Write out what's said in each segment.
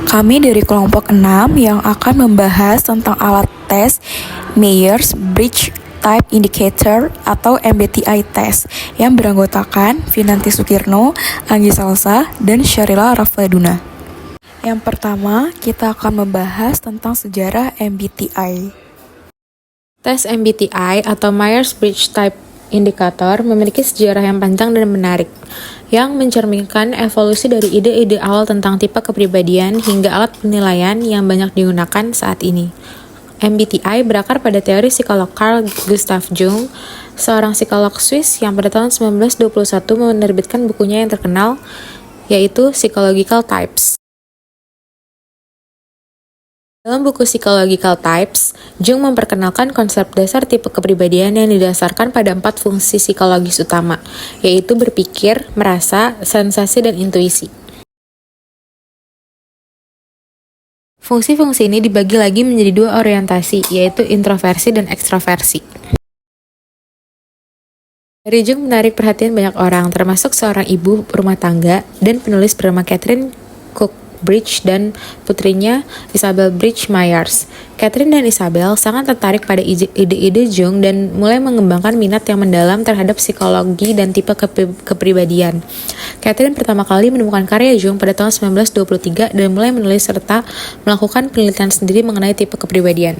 Kami dari kelompok 6 yang akan membahas tentang alat tes Myers-Briggs Type Indicator atau MBTI test yang beranggotakan Vinanti Sukirno, Anggi Salsa, dan Syahrila Rafladuna. Yang pertama, kita akan membahas tentang sejarah MBTI. Tes MBTI atau Myers-Briggs Type Indicator memiliki sejarah yang panjang dan menarik, yang mencerminkan evolusi dari ide-ide awal tentang tipe kepribadian hingga alat penilaian yang banyak digunakan saat ini. MBTI berakar pada teori psikolog Carl Gustav Jung, seorang psikolog Swiss yang pada tahun 1921 menerbitkan bukunya yang terkenal, yaitu Psychological Types. Dalam buku Psychological Types, Jung memperkenalkan konsep dasar tipe kepribadian yang didasarkan pada 4 fungsi psikologis utama, yaitu berpikir, merasa, sensasi, dan intuisi. Fungsi-fungsi ini dibagi lagi menjadi 2 orientasi, yaitu introversi dan ekstroversi. Dari Jung menarik perhatian banyak orang, termasuk seorang ibu rumah tangga dan penulis bernama Catherine Cook-Bridge dan putrinya Isabel Bridge Myers. Catherine dan Isabel sangat tertarik pada ide-ide Jung dan mulai mengembangkan minat yang mendalam terhadap psikologi dan tipe kepribadian. Catherine pertama kali menemukan karya Jung pada tahun 1923 dan mulai menulis serta melakukan penelitian sendiri mengenai tipe kepribadian.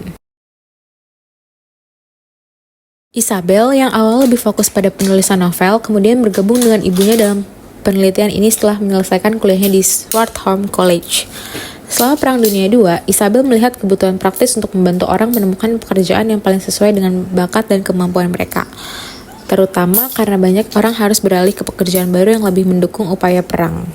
Isabel yang awal lebih fokus pada penulisan novel, kemudian bergabung dengan ibunya dalam penelitian ini setelah menyelesaikan kuliahnya di Swarthmore College. Selama Perang Dunia II, Isabel melihat kebutuhan praktis untuk membantu orang menemukan pekerjaan yang paling sesuai dengan bakat dan kemampuan mereka, terutama karena banyak orang harus beralih ke pekerjaan baru yang lebih mendukung upaya perang.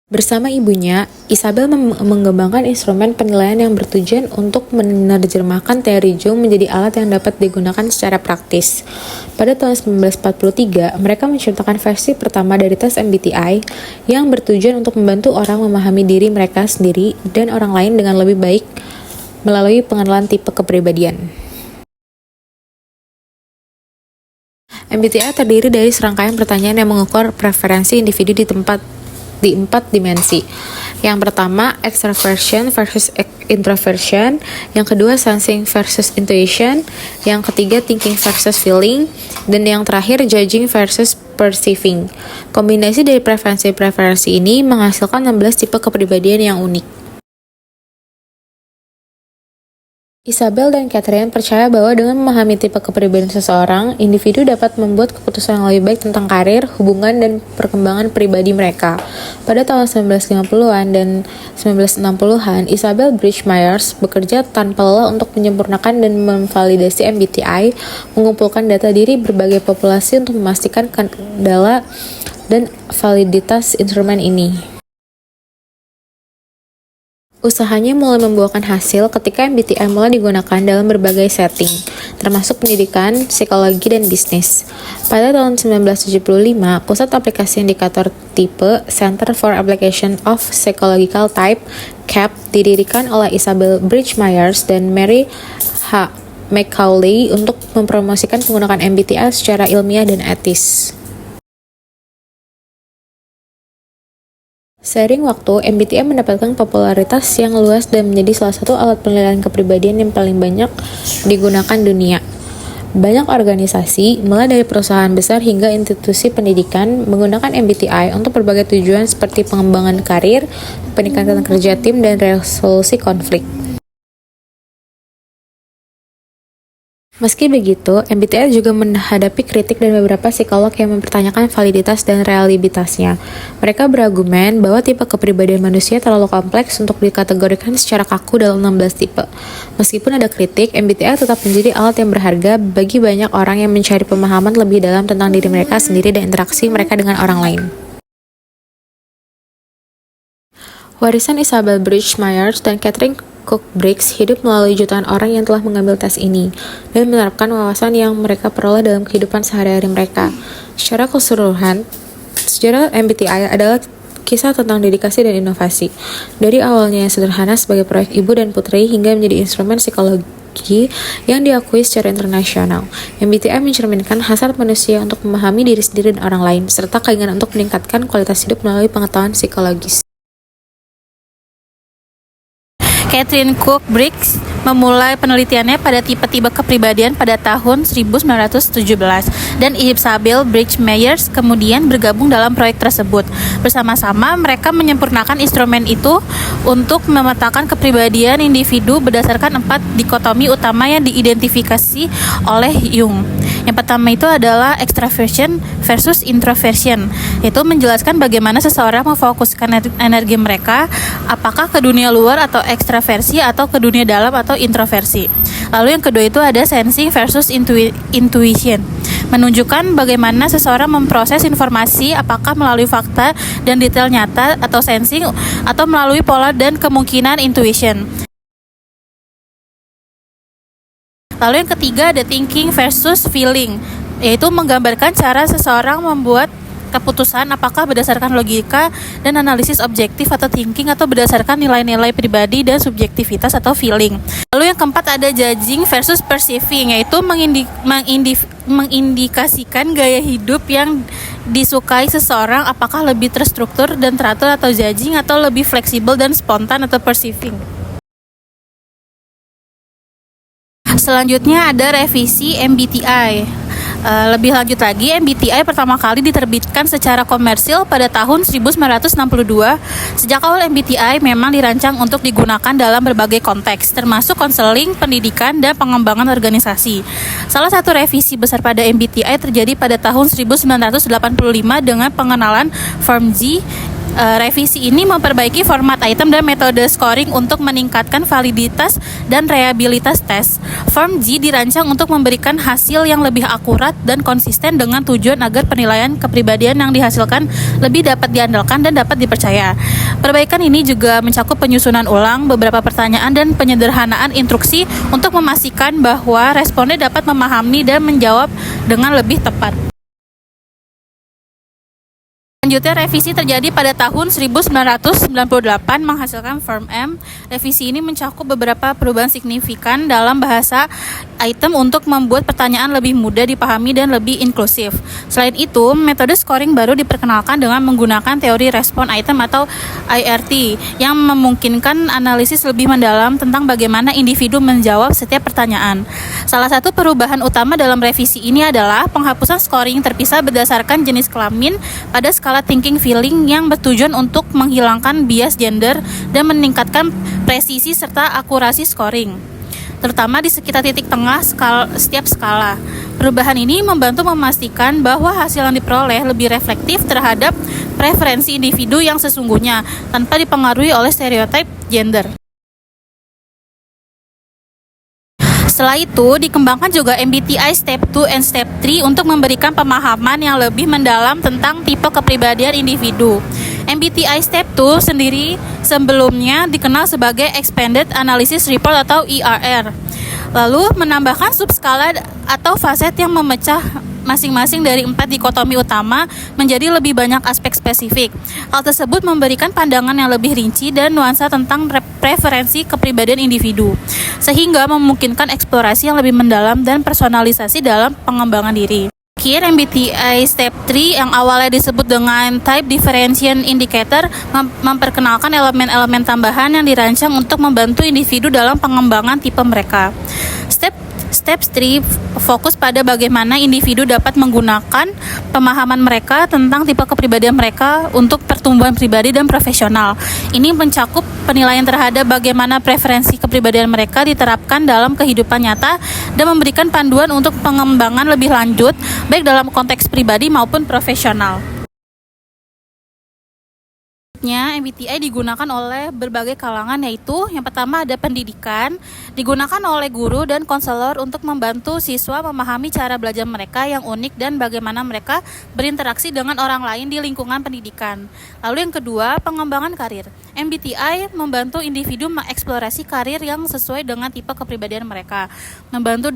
Bersama ibunya, Isabel mengembangkan instrumen penilaian yang bertujuan untuk menerjemahkan teori Jung menjadi alat yang dapat digunakan secara praktis. Pada tahun 1943, mereka menciptakan versi pertama dari tes MBTI yang bertujuan untuk membantu orang memahami diri mereka sendiri dan orang lain dengan lebih baik melalui pengenalan tipe kepribadian. MBTI terdiri dari serangkaian pertanyaan yang mengukur preferensi individu di 4 dimensi. Yang pertama, extraversion versus introversion. Yang kedua, sensing versus intuition. Yang ketiga, thinking versus feeling. Dan yang terakhir, judging versus perceiving. Kombinasi dari preferensi-preferensi ini menghasilkan 16 tipe kepribadian yang unik. Isabel dan Catherine percaya bahwa dengan memahami tipe kepribadian seseorang, individu dapat membuat keputusan yang lebih baik tentang karir, hubungan, dan perkembangan pribadi mereka. Pada tahun 1950-an dan 1960-an, Isabel Bridge Myers bekerja tanpa lelah untuk menyempurnakan dan memvalidasi MBTI, mengumpulkan data diri berbagai populasi untuk memastikan kendala dan validitas instrumen ini. Usahanya mulai membuahkan hasil ketika MBTI mulai digunakan dalam berbagai setting, termasuk pendidikan, psikologi, dan bisnis. Pada tahun 1975, Pusat Aplikasi Indikator Tipe Center for Application of Psychological Type (CAP) didirikan oleh Isabel Bridge Myers dan Mary H. McCauley untuk mempromosikan penggunaan MBTI secara ilmiah dan etis. Seiring waktu, MBTI mendapatkan popularitas yang luas dan menjadi salah satu alat penilaian kepribadian yang paling banyak digunakan dunia. Banyak organisasi, mulai dari perusahaan besar hingga institusi pendidikan, menggunakan MBTI untuk berbagai tujuan seperti pengembangan karir, peningkatan kerja tim, dan resolusi konflik. Meski begitu, MBTI juga menghadapi kritik dari beberapa psikolog yang mempertanyakan validitas dan reliabilitasnya. Mereka berargumen bahwa tipe kepribadian manusia terlalu kompleks untuk dikategorikan secara kaku dalam 16 tipe. Meskipun ada kritik, MBTI tetap menjadi alat yang berharga bagi banyak orang yang mencari pemahaman lebih dalam tentang diri mereka sendiri dan interaksi mereka dengan orang lain. Warisan Isabel Bridge Myers dan Catherine Cook-Bridge hidup melalui jutaan orang yang telah mengambil tes ini dan menerapkan wawasan yang mereka peroleh dalam kehidupan sehari-hari mereka. Secara keseluruhan, sejarah MBTI adalah kisah tentang dedikasi dan inovasi. Dari awalnya yang sederhana sebagai proyek ibu dan putri hingga menjadi instrumen psikologi psikologi yang diakui secara internasional. MBTI mencerminkan hasrat manusia untuk memahami diri sendiri dan orang lain, serta keinginan untuk meningkatkan kualitas hidup melalui pengetahuan psikologis. Catherine Cook Briggs memulai penelitiannya pada tipe-tipe kepribadian pada tahun 1917 dan Isabel Briggs Myers kemudian bergabung dalam proyek tersebut. Bersama-sama mereka menyempurnakan instrumen itu untuk memetakan kepribadian individu berdasarkan 4 dikotomi utama yang diidentifikasi oleh Jung. Yang pertama itu adalah extraversion versus introversion. Itu menjelaskan bagaimana seseorang memfokuskan energi mereka apakah ke dunia luar atau ekstraversi atau ke dunia dalam atau introversi. Lalu yang kedua itu ada sensing versus intuition. Menunjukkan bagaimana seseorang memproses informasi apakah melalui fakta dan detail nyata atau sensing atau melalui pola dan kemungkinan intuition. Lalu yang ketiga ada thinking versus feeling, yaitu menggambarkan cara seseorang membuat keputusan apakah berdasarkan logika dan analisis objektif atau thinking atau berdasarkan nilai-nilai pribadi dan subjektivitas atau feeling. Lalu yang keempat ada judging versus perceiving, yaitu mengindikasikan gaya hidup yang disukai seseorang apakah lebih terstruktur dan teratur atau judging atau lebih fleksibel dan spontan atau perceiving. Selanjutnya ada revisi MBTI. Lebih lanjut lagi, MBTI pertama kali diterbitkan secara komersil pada tahun 1962. Sejak awal MBTI memang dirancang untuk digunakan dalam berbagai konteks, termasuk konseling, pendidikan, dan pengembangan organisasi. Salah satu revisi besar pada MBTI terjadi pada tahun 1985 dengan pengenalan Form G. Revisi ini memperbaiki format item dan metode scoring untuk meningkatkan validitas dan reliabilitas tes. Form G dirancang untuk memberikan hasil yang lebih akurat dan konsisten dengan tujuan agar penilaian kepribadian yang dihasilkan lebih dapat diandalkan dan dapat dipercaya. Perbaikan ini juga mencakup penyusunan ulang beberapa pertanyaan dan penyederhanaan instruksi untuk memastikan bahwa responden dapat memahami dan menjawab dengan lebih tepat. Selanjutnya, revisi terjadi pada tahun 1998 menghasilkan Form M. Revisi ini mencakup beberapa perubahan signifikan dalam bahasa item untuk membuat pertanyaan lebih mudah dipahami dan lebih inklusif. Selain itu, metode scoring baru diperkenalkan dengan menggunakan teori respon item atau IRT yang memungkinkan analisis lebih mendalam tentang bagaimana individu menjawab setiap pertanyaan. Salah satu perubahan utama dalam revisi ini adalah penghapusan scoring terpisah berdasarkan jenis kelamin pada skala thinking feeling yang bertujuan untuk menghilangkan bias gender dan meningkatkan presisi serta akurasi scoring, terutama di sekitar titik tengah setiap skala. Perubahan ini membantu memastikan bahwa hasil yang diperoleh lebih reflektif terhadap preferensi individu yang sesungguhnya tanpa dipengaruhi oleh stereotip gender. Setelah itu, dikembangkan juga MBTI Step 2 and Step 3 untuk memberikan pemahaman yang lebih mendalam tentang tipe kepribadian individu. MBTI Step 2 sendiri sebelumnya dikenal sebagai Expanded Analysis Report atau ERR. Lalu menambahkan subskala atau faset yang memecah masing-masing dari 4 dikotomi utama menjadi lebih banyak aspek spesifik. Hal tersebut memberikan pandangan yang lebih rinci dan nuansa tentang preferensi kepribadian individu, sehingga memungkinkan eksplorasi yang lebih mendalam dan personalisasi dalam pengembangan diri. Akhir, MBTI Step 3 yang awalnya disebut dengan Type Differentiation Indicator memperkenalkan elemen-elemen tambahan yang dirancang untuk membantu individu dalam pengembangan tipe mereka. Step 3 fokus pada bagaimana individu dapat menggunakan pemahaman mereka tentang tipe kepribadian mereka untuk pertumbuhan pribadi dan profesional. Ini mencakup penilaian terhadap bagaimana preferensi kepribadian mereka diterapkan dalam kehidupan nyata dan memberikan panduan untuk pengembangan lebih lanjut baik dalam konteks pribadi maupun profesional. MBTI digunakan oleh berbagai kalangan, yaitu yang pertama ada pendidikan, digunakan oleh guru dan konselor untuk membantu siswa memahami cara belajar mereka yang unik dan bagaimana mereka berinteraksi dengan orang lain di lingkungan pendidikan. Lalu yang kedua, pengembangan karir. MBTI membantu individu mengeksplorasi karir yang sesuai dengan tipe kepribadian mereka, membantu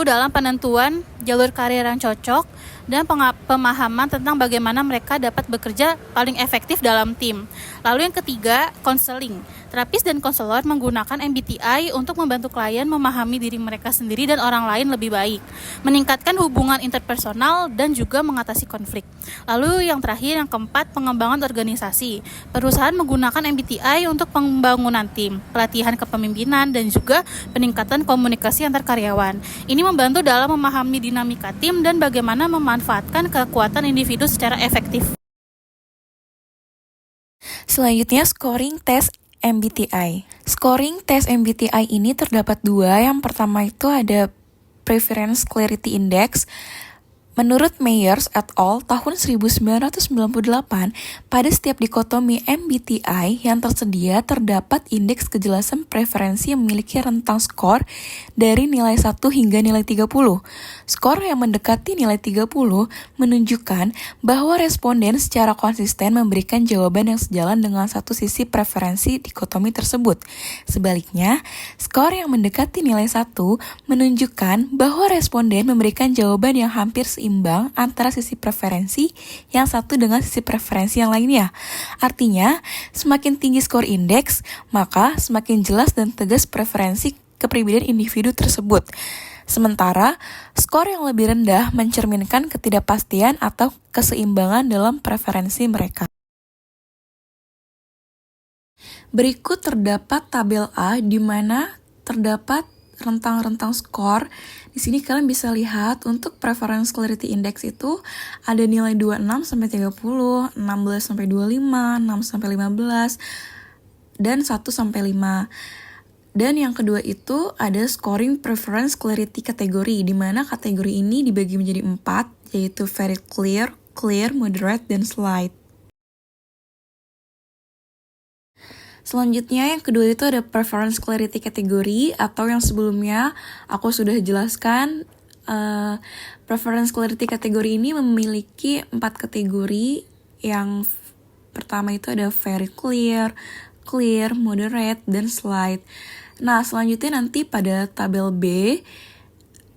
dalam penentuan jalur karir yang cocok dan pemahaman tentang bagaimana mereka dapat bekerja paling efektif dalam tim. Lalu yang ketiga, konseling. Terapis dan konselor menggunakan MBTI untuk membantu klien memahami diri mereka sendiri dan orang lain lebih baik, meningkatkan hubungan interpersonal dan juga mengatasi konflik. Lalu yang terakhir, yang keempat, pengembangan organisasi. Perusahaan menggunakan MBTI untuk pembangunan tim, pelatihan kepemimpinan, dan juga peningkatan komunikasi antar karyawan. Ini membantu dalam memahami dinamika tim dan bagaimana memanfaatkan kekuatan individu secara efektif. Selanjutnya, scoring tes MBTI. Scoring tes MBTI ini terdapat dua. Yang pertama itu ada Preference Clarity Index. Menurut Myers et al. Tahun 1998, pada setiap dikotomi MBTI yang tersedia terdapat indeks kejelasan preferensi yang memiliki rentang skor dari nilai 1 hingga nilai 30. Skor yang mendekati nilai 30 menunjukkan bahwa responden secara konsisten memberikan jawaban yang sejalan dengan satu sisi preferensi dikotomi tersebut. Sebaliknya, skor yang mendekati nilai 1 menunjukkan bahwa responden memberikan jawaban yang hampir seimbang antara sisi preferensi yang satu dengan sisi preferensi yang lainnya. Artinya, semakin tinggi skor indeks, maka semakin jelas dan tegas preferensi kepribadian individu tersebut. Sementara, skor yang lebih rendah mencerminkan ketidakpastian atau keseimbangan dalam preferensi mereka. Berikut terdapat tabel A di mana terdapat rentang-rentang skor. Di sini kalian bisa lihat untuk Preference Clarity Index itu ada nilai 26 sampai 30, 16 sampai 25, 6 sampai 15 dan 1 sampai 5. Dan yang kedua itu ada Scoring Preference Clarity kategori, di mana kategori ini dibagi menjadi 4, yaitu Very Clear, Clear, Moderate, dan Slight. Selanjutnya yang kedua itu ada Preference Clarity kategori, atau yang sebelumnya aku sudah jelaskan. Preference Clarity kategori ini memiliki 4 kategori. Yang pertama itu ada Very Clear, Clear, Moderate, dan Slight. Nah, selanjutnya nanti pada tabel B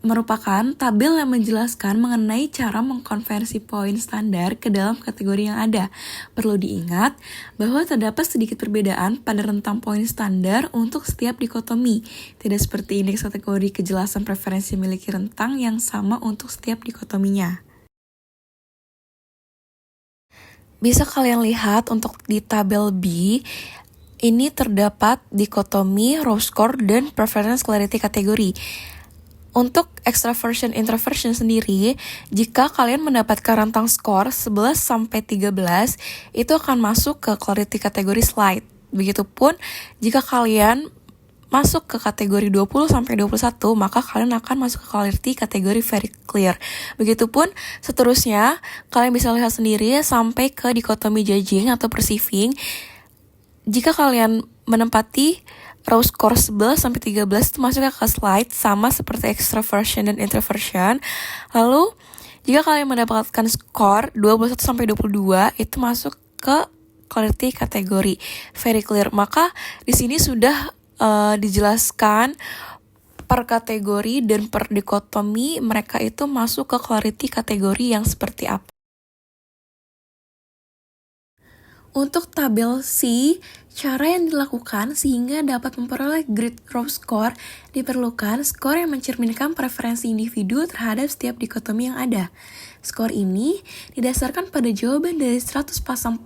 merupakan tabel yang menjelaskan mengenai cara mengkonversi poin standar ke dalam kategori yang ada. Perlu diingat bahwa terdapat sedikit perbedaan pada rentang poin standar untuk setiap dikotomi. Tidak seperti indeks kategori kejelasan preferensi memiliki rentang yang sama untuk setiap dikotominya. Bisa kalian lihat untuk di tabel B, ini terdapat dikotomi, raw score, dan preference clarity kategori. Untuk extraversion introversion sendiri, jika kalian mendapatkan rentang skor 11 sampai 13, itu akan masuk ke clarity kategori Slight. Begitupun jika kalian masuk ke kategori 20 sampai 21, maka kalian akan masuk ke clarity kategori Very Clear. Begitupun seterusnya, kalian bisa lihat sendiri sampai ke dikotomi judging atau perceiving. Jika kalian menempati raw score 11 sampai 13 itu masuk ke slide sama seperti extraversion dan introversion. Lalu jika kalian mendapatkan skor 21 sampai 22 itu masuk ke clarity kategori Very Clear. Maka di sini sudah dijelaskan per kategori dan per dikotomi mereka itu masuk ke clarity kategori yang seperti apa. Untuk tabel C, cara yang dilakukan sehingga dapat memperoleh grade raw score diperlukan skor yang mencerminkan preferensi individu terhadap setiap dikotomi yang ada. Skor ini didasarkan pada jawaban dari 100 pasang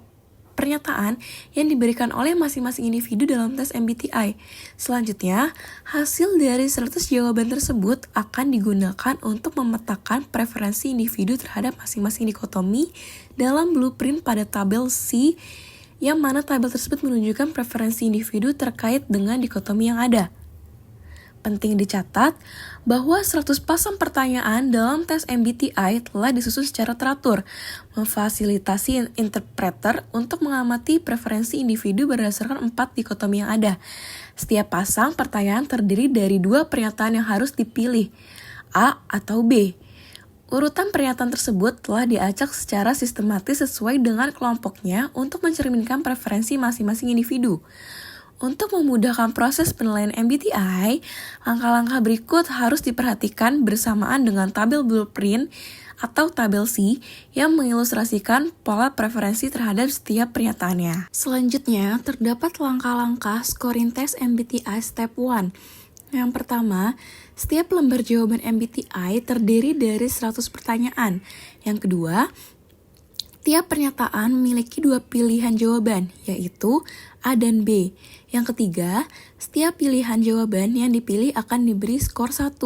pernyataan yang diberikan oleh masing-masing individu dalam tes MBTI. Selanjutnya, hasil dari 100 jawaban tersebut akan digunakan untuk memetakan preferensi individu terhadap masing-masing dikotomi dalam blueprint pada tabel C, yang mana tabel tersebut menunjukkan preferensi individu terkait dengan dikotomi yang ada. Penting dicatat bahwa 100 pasang pertanyaan dalam tes MBTI telah disusun secara teratur, memfasilitasi interpreter untuk mengamati preferensi individu berdasarkan 4 dikotomi yang ada. Setiap pasang pertanyaan terdiri dari 2 pernyataan yang harus dipilih, A atau B. Urutan pernyataan tersebut telah diacak secara sistematis sesuai dengan kelompoknya untuk mencerminkan preferensi masing-masing individu. Untuk memudahkan proses penilaian MBTI, langkah-langkah berikut harus diperhatikan bersamaan dengan tabel blueprint atau tabel C yang mengilustrasikan pola preferensi terhadap setiap pernyataannya. Selanjutnya, terdapat langkah-langkah scoring test MBTI Step 1. Yang pertama, setiap lembar jawaban MBTI terdiri dari 100 pertanyaan. Yang kedua, tiap pernyataan memiliki 2 pilihan jawaban, yaitu A dan B. Yang ketiga, setiap pilihan jawaban yang dipilih akan diberi skor 1.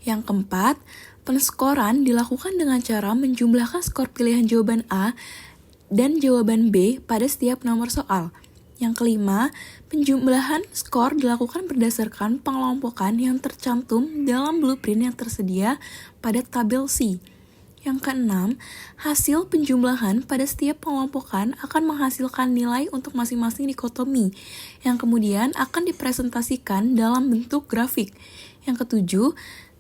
Yang keempat, penskoran dilakukan dengan cara menjumlahkan skor pilihan jawaban A dan jawaban B pada setiap nomor soal. Yang kelima, penjumlahan skor dilakukan berdasarkan pengelompokan yang tercantum dalam blueprint yang tersedia pada tabel C. Yang keenam, hasil penjumlahan pada setiap pengelompokan akan menghasilkan nilai untuk masing-masing dikotomi, yang kemudian akan dipresentasikan dalam bentuk grafik. Yang ketujuh,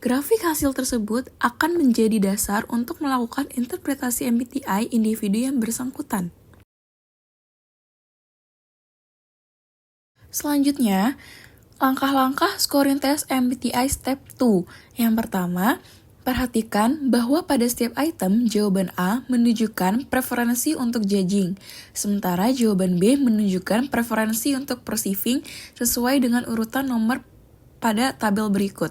grafik hasil tersebut akan menjadi dasar untuk melakukan interpretasi MBTI individu yang bersangkutan. Selanjutnya, langkah-langkah scoring test MBTI Step 2. Yang pertama, perhatikan bahwa pada setiap item, jawaban A menunjukkan preferensi untuk judging, sementara jawaban B menunjukkan preferensi untuk perceiving sesuai dengan urutan nomor pada tabel berikut.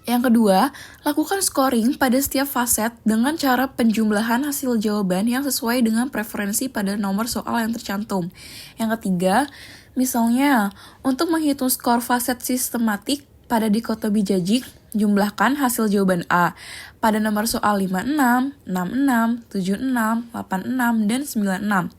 Yang kedua, lakukan scoring pada setiap faset dengan cara penjumlahan hasil jawaban yang sesuai dengan preferensi pada nomor soal yang tercantum. Yang ketiga, misalnya, untuk menghitung skor faset sistematik pada dikotomi judging, jumlahkan hasil jawaban A pada nomor soal 56, 66, 76, 86, dan 96.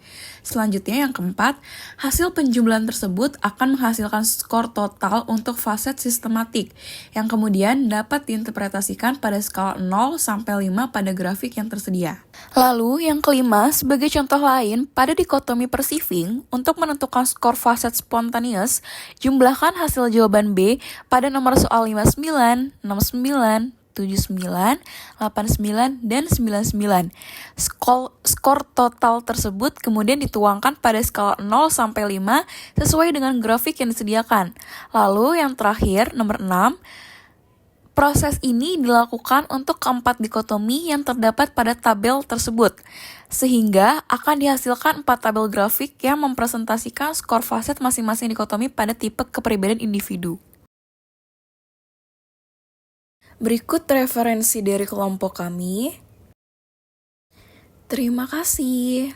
Selanjutnya yang keempat, hasil penjumlahan tersebut akan menghasilkan skor total untuk faset sistematik yang kemudian dapat diinterpretasikan pada skala 0 sampai 5 pada grafik yang tersedia. Lalu yang kelima, sebagai contoh lain, pada dikotomi perceiving, untuk menentukan skor faset spontaneous, jumlahkan hasil jawaban B pada nomor soal 59, 69, 79, 89, dan 99. Skor total tersebut kemudian dituangkan pada skala 0 sampai 5 sesuai dengan grafik yang disediakan. Lalu yang terakhir, nomor 6, proses ini dilakukan untuk keempat dikotomi yang terdapat pada tabel tersebut, sehingga akan dihasilkan 4 tabel grafik yang mempresentasikan skor faset masing-masing dikotomi pada tipe kepribadian individu. Berikut referensi dari kelompok kami. Terima kasih.